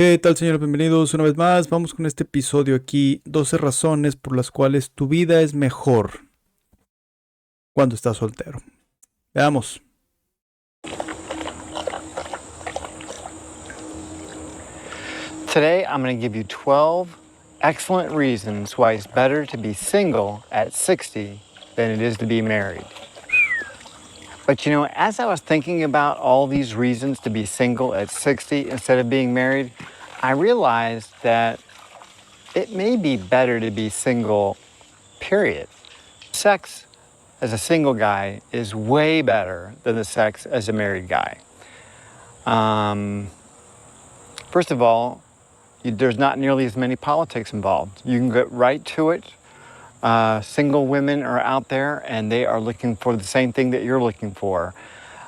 ¿Qué tal, señores? Bienvenidos una vez más. Vamos con este episodio aquí. 12 razones por las cuales tu vida es mejor cuando estás soltero. Veamos. Today, I'm going to give you 12 excellent reasons why it's better to be single at 60 than it is to be married. But you know, as I was thinking about all these reasons to be single at 60 instead of being married, I realized that it may be better to be single, period. Sex as a single guy is way better than the sex as a married guy. First of all, there's not nearly as many politics involved. You can get right to it. Single women are out there and they are looking for the same thing that you're looking for.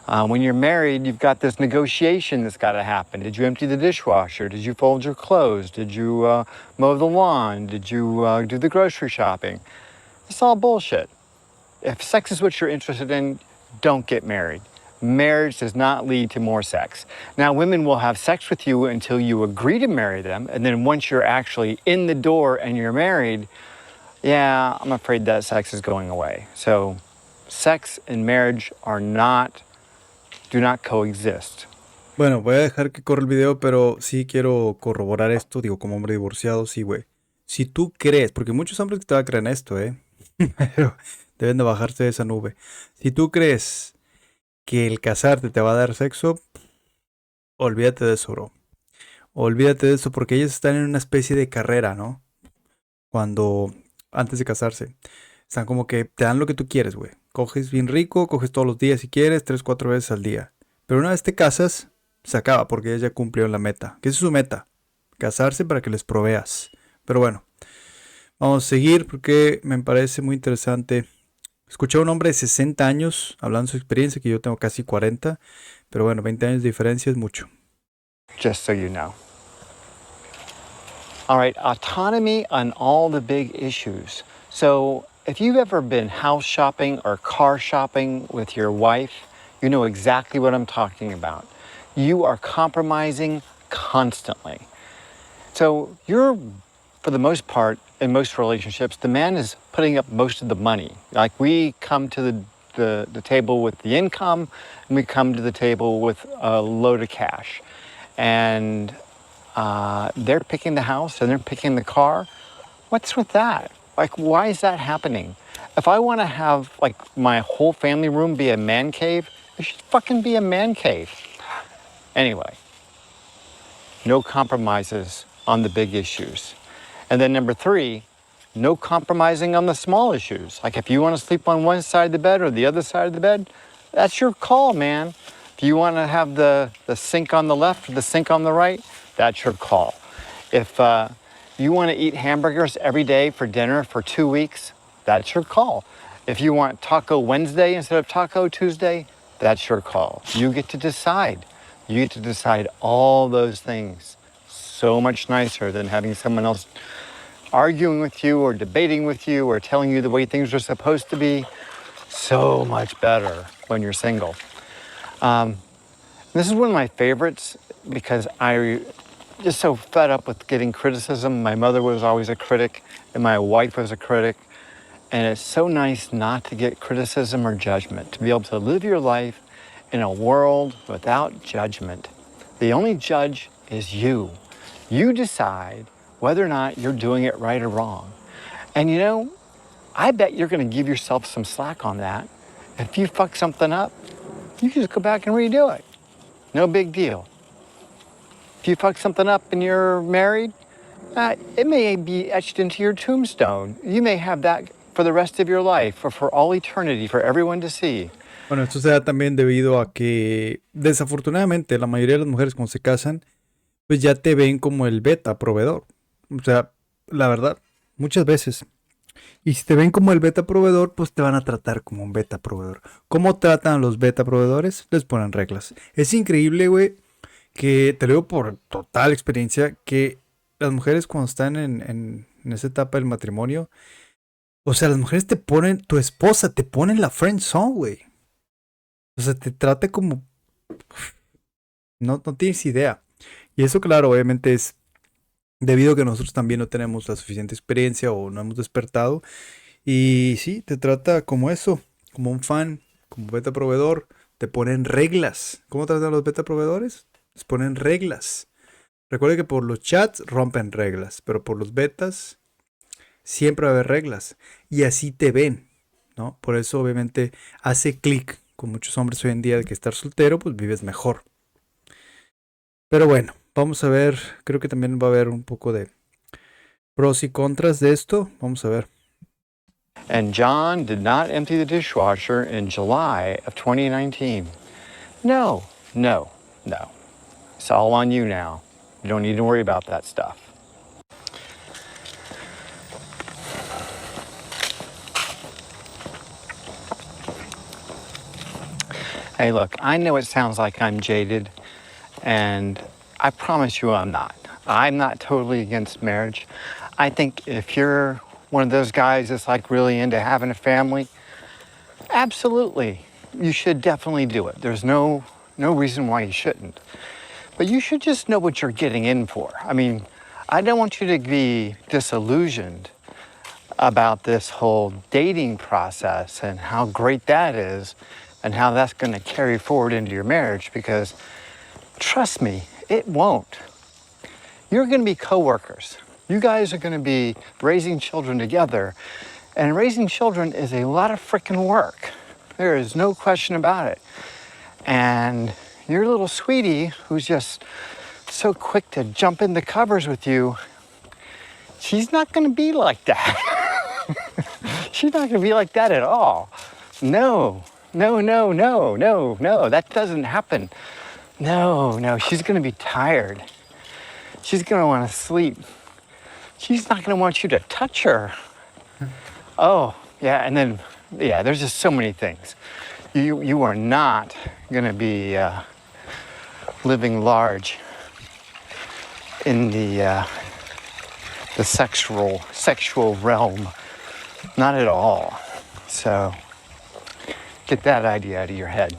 When you're married, you've got this negotiation that's got to happen. Did you empty the dishwasher? Did you fold your clothes? Did you mow the lawn? Did you do the grocery shopping? It's all bullshit. If sex is what you're interested in, don't get married. Marriage does not lead to more sex. Now, women will have sex with you until you agree to marry them, and then once you're actually in the door and you're married, yeah, I'm afraid that sex is going away. So, sex and marriage do not coexist. Bueno, voy a dejar que corra el video, pero sí quiero corroborar esto. Digo, como hombre divorciado, sí, güey. Si tú crees, porque muchos hombres que te van a creer en esto, pero deben de bajarse de esa nube. Si tú crees que el casarte te va a dar sexo, olvídate de eso, bro. Olvídate de eso porque ellos están en una especie de carrera, ¿no? Antes de casarse, están como que te dan lo que tú quieres, güey. Coges bien rico, coges todos los días si quieres, 3, 4 veces al día. Pero una vez te casas, se acaba porque ellos ya cumplieron la meta. ¿Qué es su meta? Casarse para que les proveas. Pero bueno, vamos a seguir porque me parece muy interesante. Escuché a un hombre de 60 años hablando de su experiencia, que yo tengo casi 40, pero bueno, 20 años de diferencia es mucho. Just so you know. All right, autonomy on all the big issues. So, if you've ever been house shopping or car shopping with your wife, you know exactly what I'm talking about. You are compromising constantly. So, for the most part, in most relationships, the man is putting up most of the money. Like we come to the table with the income, and we come to the table with a load of cash. And they're picking the house and they're picking the car. What's with that? Like, why is that happening? If I want to have like my whole family room be a man cave, it should fucking be a man cave. Anyway, no compromises on the big issues. And then number 3, no compromising on the small issues. Like if you want to sleep on one side of the bed or the other side of the bed, that's your call, man. If you want to have the sink on the left or the sink on the right, that's your call. If you want to eat hamburgers every day for dinner for 2 weeks, that's your call. If you want Taco Wednesday instead of Taco Tuesday, that's your call. You get to decide. You get to decide all those things. So much nicer than having someone else arguing with you or debating with you or telling you the way things are supposed to be. So much better when you're single. This is one of my favorites because I just so fed up with getting criticism. My mother was always a critic and my wife was a critic. And it's so nice not to get criticism or judgment, to be able to live your life in a world without judgment. The only judge is you. You decide whether or not you're doing it right or wrong. And you know, I bet you're going to give yourself some slack on that. If you fuck something up, you just go back and redo it. No big deal. If you fuck something up and you're married, it may be etched into your tombstone. You may have that for the rest of your life or for all eternity for everyone to see. Bueno, esto se da también debido a que desafortunadamente la mayoría de las mujeres cuando se casan, pues ya te ven como el beta proveedor. O sea, la verdad, muchas veces. Y si te ven como el beta proveedor, pues te van a tratar como un beta proveedor. ¿Cómo tratan a los beta proveedores? Les ponen reglas. Es increíble, güey, que te lo digo por total experiencia, que las mujeres cuando están en esa etapa del matrimonio, o sea, las mujeres te ponen, tu esposa te pone en la friend zone, güey. O sea, te trata como... No tienes idea. Y eso, claro, obviamente es debido a que nosotros también no tenemos la suficiente experiencia o no hemos despertado. Y sí, te trata como eso, como un fan, como beta proveedor. Te ponen reglas. ¿Cómo tratan a los beta proveedores? Les ponen reglas. Recuerda que por los chats rompen reglas, pero por los betas siempre va a haber reglas. Y así te ven, ¿no? Por eso obviamente hace clic con muchos hombres hoy en día de que estar soltero, pues vives mejor. Pero bueno, vamos a ver, creo que también va a haber un poco de pros y contras de esto. Vamos a ver. And John did not empty the dishwasher in July of 2019. No, no, no. It's all on you now. You don't need to worry about that stuff. Hey, look, I know it sounds like I'm jaded, and I promise you I'm not. I'm not totally against marriage. I think if you're one of those guys that's like really into having a family, absolutely, you should definitely do it. There's no reason why you shouldn't. But you should just know what you're getting in for. I mean, I don't want you to be disillusioned about this whole dating process and how great that is and how that's going to carry forward into your marriage, because trust me, it won't. You're going to be coworkers. You guys are going to be raising children together, and raising children is a lot of freaking work. There is no question about it. And your little sweetie, who's just so quick to jump in the covers with you, she's not going to be like that. She's not going to be like that at all. No, no, no, no, no, no, that doesn't happen. No, no, she's going to be tired. She's going to want to sleep. She's not going to want you to touch her. Oh, yeah, and then, yeah, there's just so many things. You are not going to be living large in the sexual realm. Not at all. So get that idea out of your head.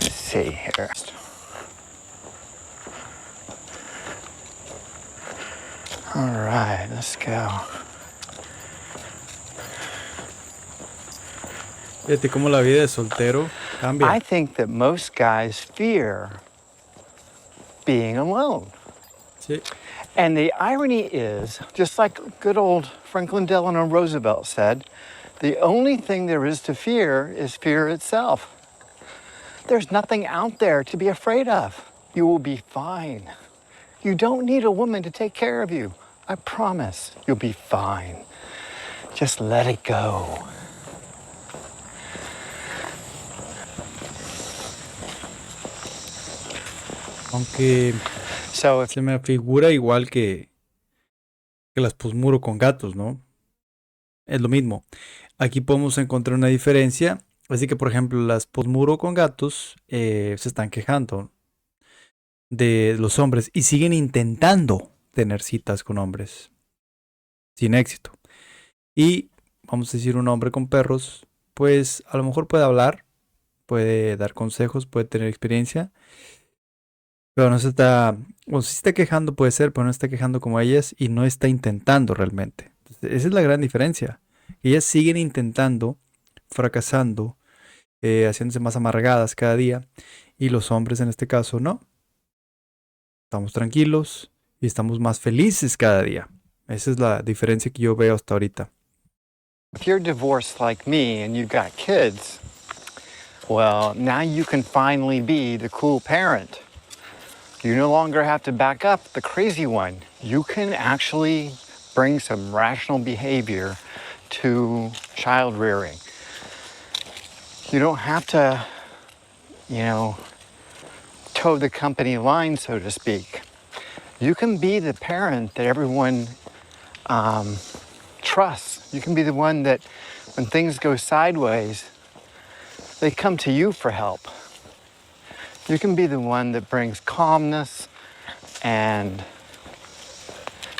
Let's see here. All right, let's go. Fíjate cómo la vida de soltero cambia. I think that most guys fear being alone. Sí. And the irony is, just like good old Franklin Delano Roosevelt said, the only thing there is to fear is fear itself. There's nothing out there to be afraid of. You will be fine. You don't need a woman to take care of you. I promise you'll be fine. Just let it go. Aunque So if se me figura igual que las posmuro con gatos, ¿no? Es lo mismo. Aquí podemos encontrar una diferencia. Así que, por ejemplo, las posmuro con gatos se están quejando de los hombres y siguen intentando tener citas con hombres sin éxito. Y vamos a decir, un hombre con perros, pues a lo mejor puede hablar, puede dar consejos, puede tener experiencia, pero no se está, o si se está quejando puede ser, pero no está quejando como ellas y no está intentando realmente. Entonces, esa es la gran diferencia. Ellas siguen intentando, fracasando, haciéndose más amargadas cada día, y los hombres en este caso no. Estamos tranquilos y estamos más felices cada día. Esa es la diferencia que yo veo hasta ahorita. you're divorced like me and you've got kids, well, now you can finally be the cool parent. You no longer have to back up the crazy one. You can actually bring some rational behavior to child rearing. You don't have to, toe the company line, so to speak. You can be the parent that everyone trusts. You can be the one that when things go sideways, they come to you for help. You can be the one that brings calmness and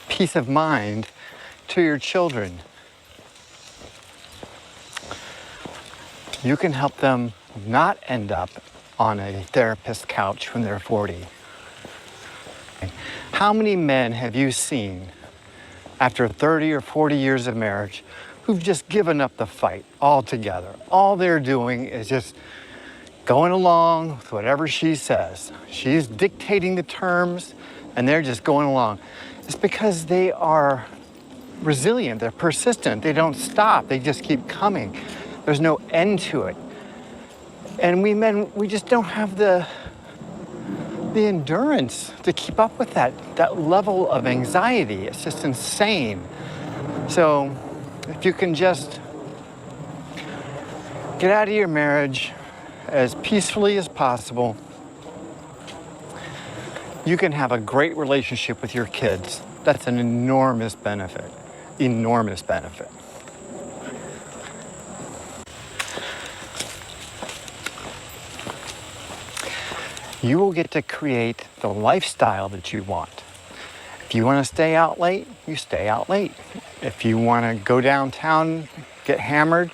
peace of mind to your children. You can help them not end up on a therapist's couch when they're 40. How many men have you seen after 30 or 40 years of marriage who've just given up the fight altogether? All they're doing is just going along with whatever she says. She's dictating the terms and they're just going along. It's because they are resilient, they're persistent, they don't stop, they just keep coming. There's no end to it. And we men, we just don't have the endurance to keep up with that level of anxiety. It's just insane. So if you can just get out of your marriage as peacefully as possible, you can have a great relationship with your kids. That's an enormous benefit, enormous benefit. You will get to create the lifestyle that you want. If you want to stay out late, you stay out late. If you want to go downtown, get hammered,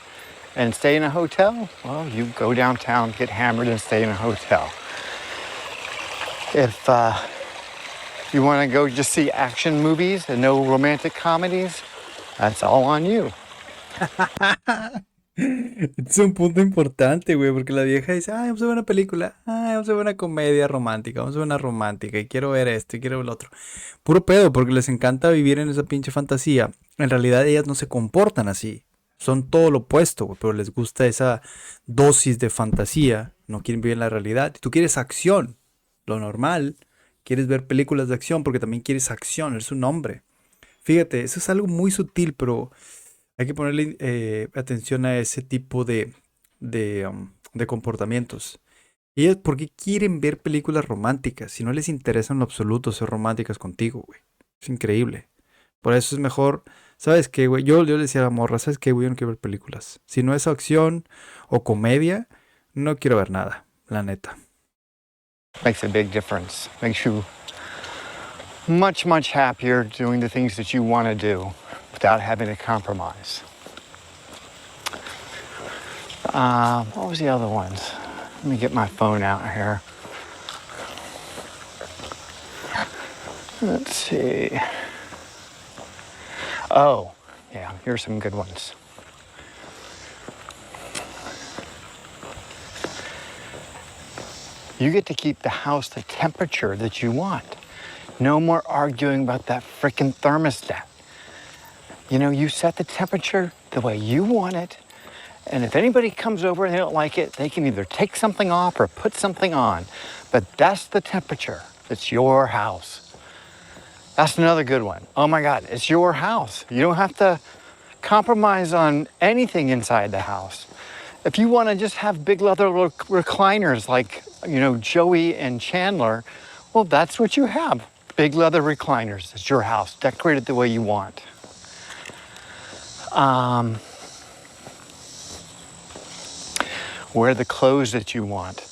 and stay in a hotel, well, you go downtown, get hammered, and stay in a hotel. If you want to go just see action movies and no romantic comedies, that's all on you. Es un punto importante, güey, porque la vieja dice, ay, vamos a ver una película, ay, vamos a ver una comedia romántica, vamos a ver una romántica, y quiero ver esto, y quiero ver lo otro. Puro pedo, porque les encanta vivir en esa pinche fantasía. En realidad ellas no se comportan así. Son todo lo opuesto, güey, pero les gusta esa dosis de fantasía. No quieren vivir en la realidad. Y tú quieres acción, lo normal. Quieres ver películas de acción porque también quieres acción, es un hombre. Fíjate, eso es algo muy sutil, pero hay que ponerle atención a ese tipo de comportamientos. Y ellos, ¿por qué quieren ver películas románticas? Si no les interesa en lo absoluto ser románticas contigo, güey. Es increíble. Por eso es mejor, ¿sabes qué, güey? Yo le decía a la morra, ¿sabes qué, güey? Yo no quiero ver películas. Si no es acción o comedia, no quiero ver nada, la neta. Makes a big difference. Makes you much, much happier doing the things that you want to do without having to compromise. What was the other ones? Let me get my phone out here. Let's see. Oh, yeah, here's some good ones. You get to keep the house the temperature that you want. No more arguing about that frickin' thermostat. You know, you set the temperature the way you want it, and if anybody comes over and they don't like it, they can either take something off or put something on. But that's the temperature. It's your house. That's another good one. Oh my God, it's your house. You don't have to compromise on anything inside the house. If you want to just have big leather recliners like, you know, Joey and Chandler, well, that's what you have. Big leather recliners. It's your house. Decorate it the way you want. Wear the clothes that you want.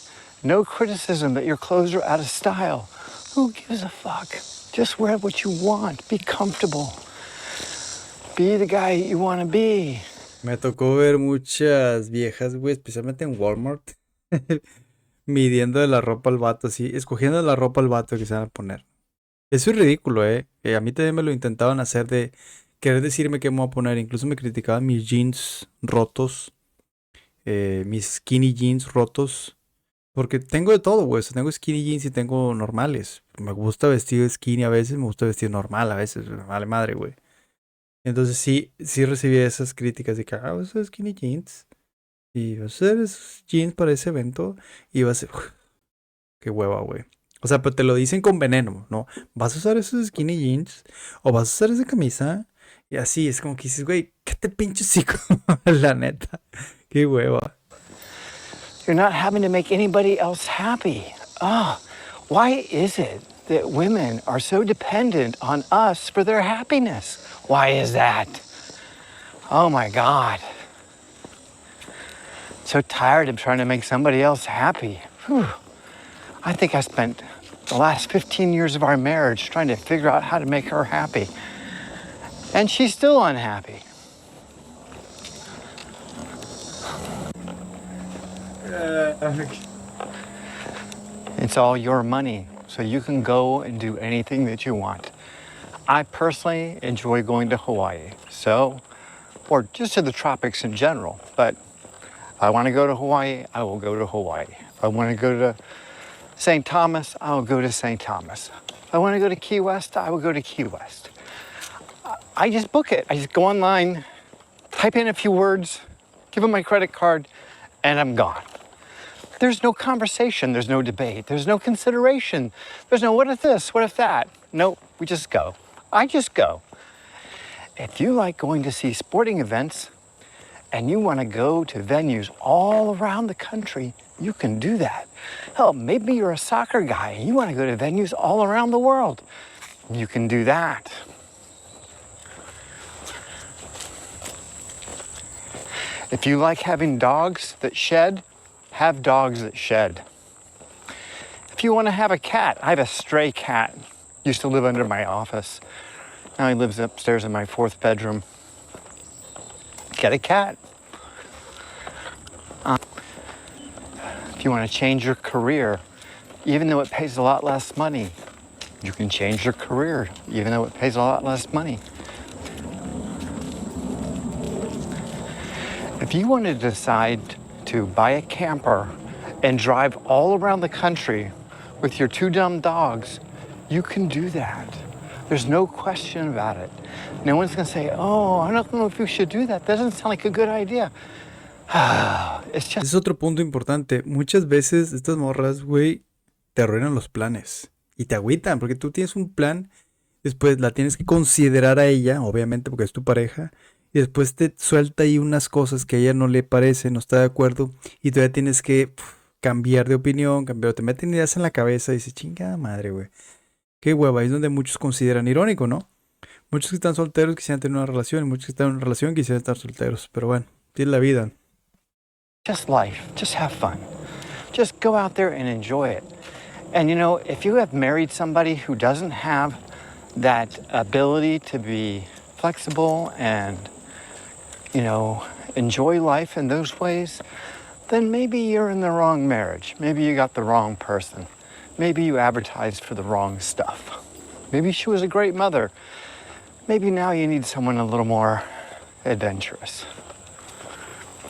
No criticism that your clothes are out of style. Who gives a fuck? Just wear what you want. Be comfortable. Be the guy you want to be. Me tocó ver muchas viejas, güey, especialmente en Walmart, midiendo de la ropa al vato, así, escogiendo la ropa al vato que se van a poner. Eso es ridículo, ¿eh? A mí también me lo intentaban hacer de querer decirme qué me voy a poner. Incluso me criticaban mis jeans rotos, mis skinny jeans rotos. Porque tengo de todo, güey. O sea, tengo skinny jeans y tengo normales. Me gusta vestir skinny a veces, me gusta vestir normal a veces. Me vale madre, güey. Entonces sí recibí esas críticas de que, vas a usar skinny jeans. Y vas a usar esos jeans para ese evento. Y vas a... qué hueva, güey. O sea, pero te lo dicen con veneno, ¿no? Vas a usar esos skinny jeans. O vas a usar esa camisa. Y así, es como que dices, güey, ¿qué te pinche hocico? La neta. Qué hueva. You're not having to make anybody else happy. Oh, why is it that women are so dependent on us for their happiness? Why is that? Oh my God. So tired of trying to make somebody else happy. Whew. I think I spent the last 15 years of our marriage trying to figure out how to make her happy. And she's still unhappy. It's all your money, so you can go and do anything that you want. I personally enjoy going to Hawaii, or just to the tropics in general, but if I want to go to Hawaii, I will go to Hawaii. If I want to go to St. Thomas, I will go to St. Thomas. If I want to go to Key West, I will go to Key West. I just book it. I just go online, type in a few words, give them my credit card, and I'm gone. There's no conversation, there's no debate, there's no consideration. There's no what if this, what if that. Nope, we just go. I just go. If you like going to see sporting events and you want to go to venues all around the country, you can do that. Hell, maybe you're a soccer guy and you want to go to venues all around the world. You can do that. If you like having dogs that shed, have dogs that shed. If you want to have a cat, I have a stray cat. Used to live under my office. Now he lives upstairs in my 4th bedroom. Get a cat. If you want to change your career, even though it pays a lot less money, you can change your career, even though it pays a lot less money. If you want to decide to buy a camper and drive all around the country with your 2 dumb dogs, you can do that. There's no question about it. No one's going to say, oh, I don't know if you should do that. That doesn't sound like a good idea. It's just... Es otro punto importante. Muchas veces estas morras, güey, te arruinan los planes. Y te agüitan, porque tú tienes un plan, después la tienes que considerar a ella, obviamente, porque es tu pareja, y después te suelta ahí unas cosas que a ella no le parece, no está de acuerdo, y todavía tienes que cambiar de opinión, te meten ideas en la cabeza y dices, chingada madre, güey. Qué hueva, ahí es donde muchos consideran irónico, ¿no? Muchos que están solteros quisieran tener una relación, y muchos que están en una relación quisieran estar solteros, pero bueno, tiene la vida. Just life, just have fun. Just go out there and enjoy it. And you know, if you have married somebody who doesn't have that ability to be flexible and, you know, enjoy life in those ways, then maybe you're in the wrong marriage. Maybe you got the wrong person. Maybe you advertised for the wrong stuff. Maybe she was a great mother. Maybe now you need someone a little more adventurous.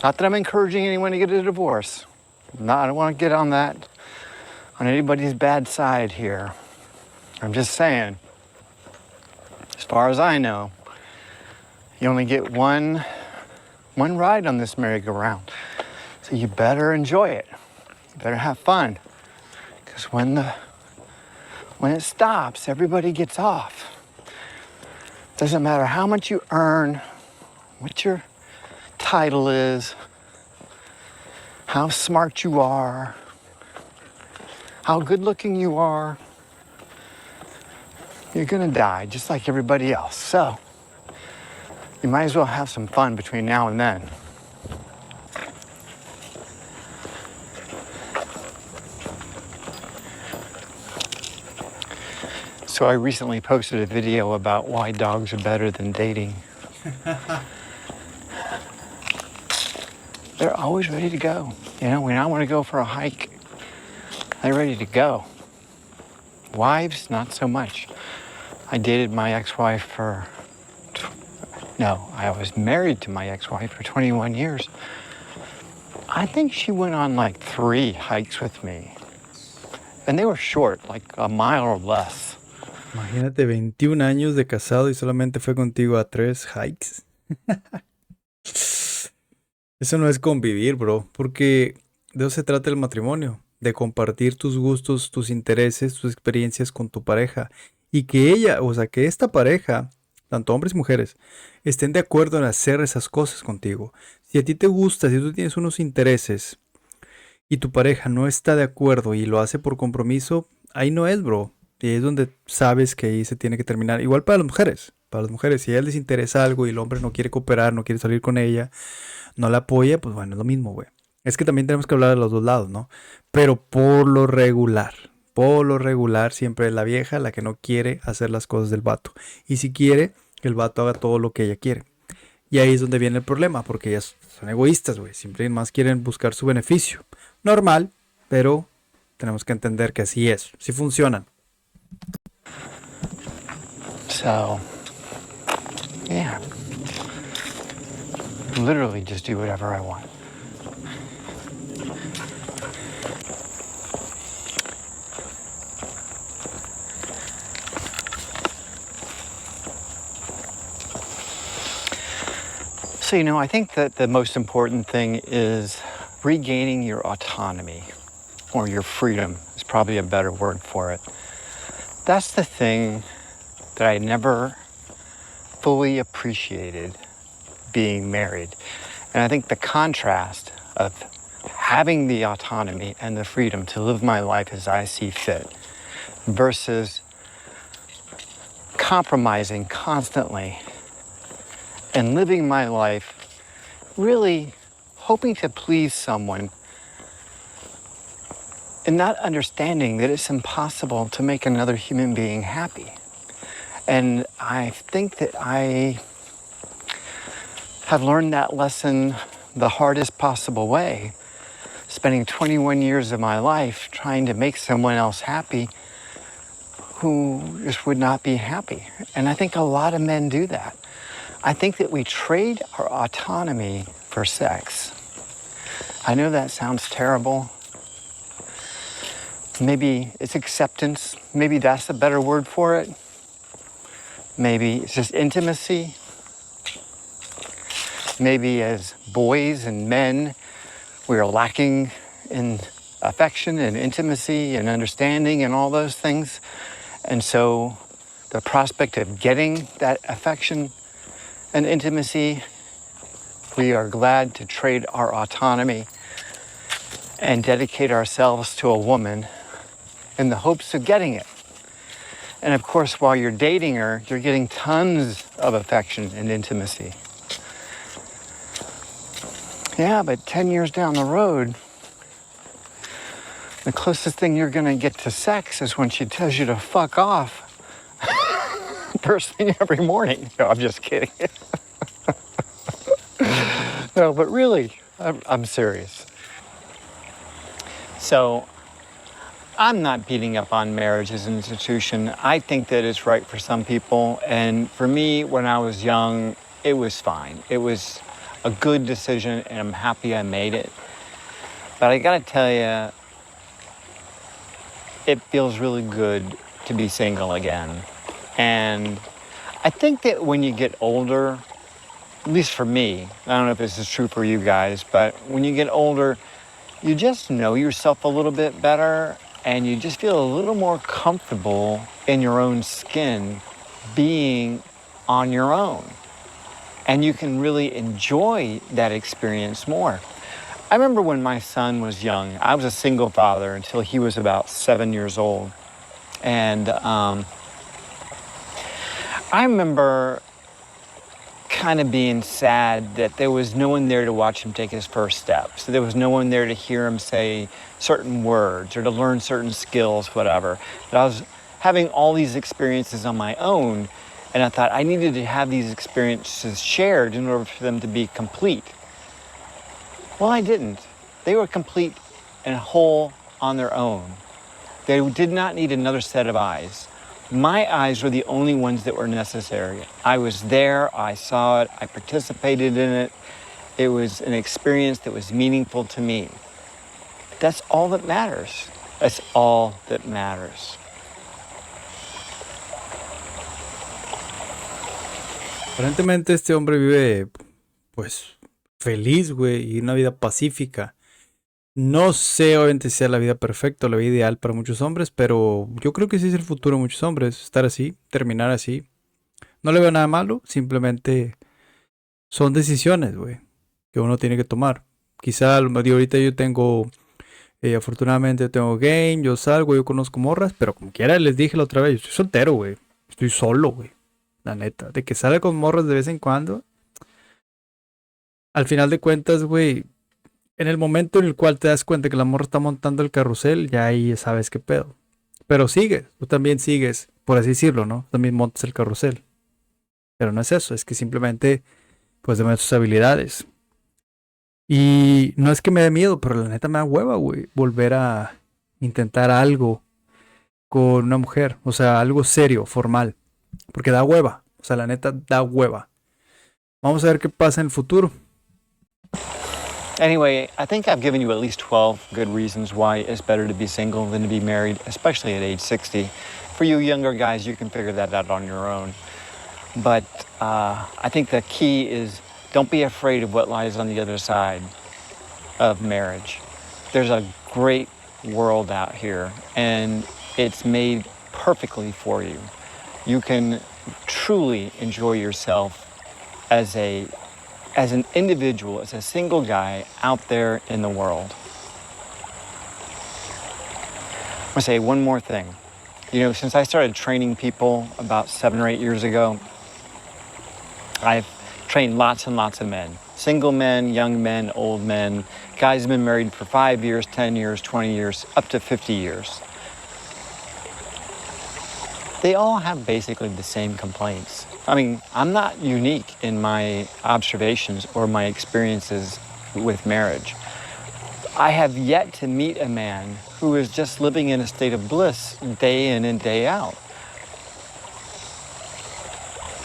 Not that I'm encouraging anyone to get a divorce. I don't want to get on anybody's bad side here. I'm just saying, as far as I know, you only get one ride on this merry-go-round. So you better enjoy it. You better have fun. Because when it stops, everybody gets off. Doesn't matter how much you earn, what your title is, how smart you are, how good looking you are. You're gonna die just like everybody else. So you might as well have some fun between now and then. So I recently posted a video about why dogs are better than dating. They're always ready to go. You know, when I want to go for a hike, they're ready to go. Wives, not so much. I dated my ex-wife I was married to my ex-wife for 21 years. I think she went on like 3 hikes with me. And they were short, like a mile or less. Imagínate, 21 años de casado y solamente fue contigo a 3 hikes. Eso no es convivir, bro, porque de eso se trata el matrimonio, de compartir tus gustos, tus intereses, tus experiencias con tu pareja y que que esta pareja, tanto hombres y mujeres, estén de acuerdo en hacer esas cosas contigo. Si a ti te gusta, si tú tienes unos intereses y tu pareja no está de acuerdo y lo hace por compromiso, ahí no es, bro. Y es donde sabes que ahí se tiene que terminar. Igual para las mujeres. Para las mujeres, si a ellas les interesa algo y el hombre no quiere cooperar, no quiere salir con ella, no la apoya, pues bueno, es lo mismo, güey. Es que también tenemos que hablar de los dos lados, ¿no? Pero por lo regular, siempre es la vieja la que no quiere hacer las cosas del vato. Y si quiere, que el vato haga todo lo que ella quiere. Y ahí es donde viene el problema, porque ellas son egoístas, güey. Siempre más quieren buscar su beneficio. Normal, pero tenemos que entender que así es, así funcionan. So, yeah. Literally just do whatever I want. So, I think that the most important thing is regaining your autonomy, or your freedom is probably a better word for it. That's the thing that I never fully appreciated being married. And I think the contrast of having the autonomy and the freedom to live my life as I see fit versus compromising constantly and living my life really hoping to please someone and not understanding that it's impossible to make another human being happy. And I think that I have learned that lesson the hardest possible way, spending 21 years of my life trying to make someone else happy who just would not be happy. And I think a lot of men do that. I think that we trade our autonomy for sex. I know that sounds terrible. Maybe it's acceptance. Maybe that's a better word for it. Maybe it's just intimacy. Maybe as boys and men, we are lacking in affection and intimacy and understanding and all those things. And so the prospect of getting that affection and intimacy, we are glad to trade our autonomy and dedicate ourselves to a woman in the hopes of getting it. And of course, while you're dating her, you're getting tons of affection and intimacy. Yeah, but 10 years down the road, the closest thing you're gonna get to sex is when she tells you to fuck off first thing every morning. No, I'm just kidding. No, but really, I'm serious. So, I'm not beating up on marriage as an institution. I think that it's right for some people. And for me, when I was young, it was fine. It was a good decision, and I'm happy I made it. But I gotta tell you, it feels really good to be single again. And I think that when you get older, at least for me, I don't know if this is true for you guys, but when you get older, you just know yourself a little bit better, and you just feel a little more comfortable in your own skin being on your own. And you can really enjoy that experience more. I remember when my son was young, I was a single father until he was about 7 years old. And I remember kind of being sad that there was no one there to watch him take his first steps. There was no one there to hear him say certain words or to learn certain skills, whatever. But I was having all these experiences on my own, and I thought I needed to have these experiences shared in order for them to be complete. Well, I didn't. They were complete and whole on their own. They did not need another set of eyes. My eyes were the only ones that were necessary. I was there, I saw it, I participated in it. It was an experience that was meaningful to me. That's all that matters. That's all that matters. Aparentemente este hombre vive, pues, feliz, güey, y una vida pacífica. No sé, obviamente, si sea la vida perfecta o la vida ideal para muchos hombres, pero yo creo que sí es el futuro de muchos hombres, estar así, terminar así. No le veo nada malo, simplemente son decisiones, güey, que uno tiene que tomar. Quizá ahorita yo tengo, afortunadamente tengo game, yo salgo, yo conozco morras, pero como quiera les dije la otra vez, yo estoy soltero, güey, estoy solo, güey, la neta. De que sale con morras de vez en cuando, al final de cuentas, güey, en el momento en el cual te das cuenta que la morra está montando el carrusel, ya ahí sabes qué pedo. Pero sigues, tú también sigues, por así decirlo, ¿no? También montas el carrusel. Pero no es eso, es que simplemente, pues, demuestras tus habilidades. Y no es que me dé miedo, pero la neta me da hueva, güey, volver a intentar algo con una mujer, o sea, algo serio, formal, porque da hueva, o sea, la neta da hueva. Vamos a ver qué pasa en el futuro. Anyway, I think I've given you at least 12 good reasons why it's better to be single than to be married, especially at age 60. For you younger guys, you can figure that out on your own. But I think the key is don't be afraid of what lies on the other side of marriage. There's a great world out here, and it's made perfectly for you. You can truly enjoy yourself as an individual, as a single guy out there in the world. I'm gonna say one more thing. You know, since I started training people about 7 or 8 years ago, I've trained lots and lots of men. Single men, young men, old men, guys who've been married for 5 years, 10 years, 20 years, up to 50 years. They all have basically the same complaints. I mean, I'm not unique in my observations or my experiences with marriage. I have yet to meet a man who is just living in a state of bliss day in and day out.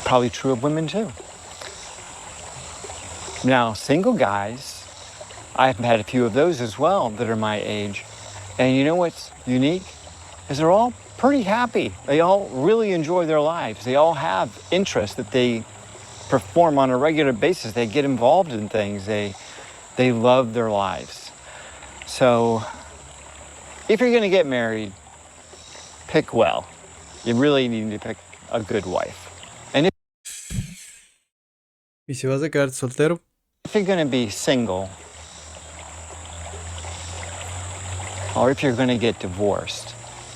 Probably true of women too. Now, single guys, I've had a few of those as well that are my age. And you know what's unique? Is they're all pretty happy. They all really enjoy their lives. They all have interests that they perform on a regular basis. They get involved in things. They love their lives. So if you're going to get married, pick well. You really need to pick a good wife. And ¿Y si vas a quedar soltero? if you're going to be single, or if you're going to get divorced,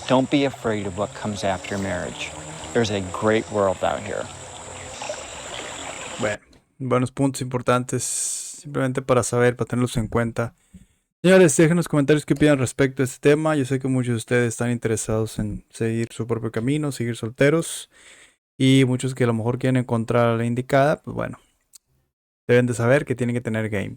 don't be afraid of what comes after marriage. There's a great world out here. Bueno, buenos puntos importantes, simplemente para saber, para tenerlos en cuenta. Señores, dejen en los comentarios qué opinan respecto a este tema. Yo sé que muchos de ustedes están interesados en seguir su propio camino, seguir solteros. Y muchos que a lo mejor quieren encontrar a la indicada, pues bueno, deben de saber que tienen que tener game.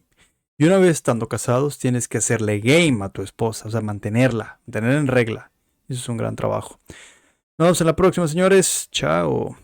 Y una vez estando casados, tienes que hacerle game a tu esposa, o sea, mantenerla, tener en regla. Eso es un gran trabajo. Nos vemos en la próxima, señores. Chao.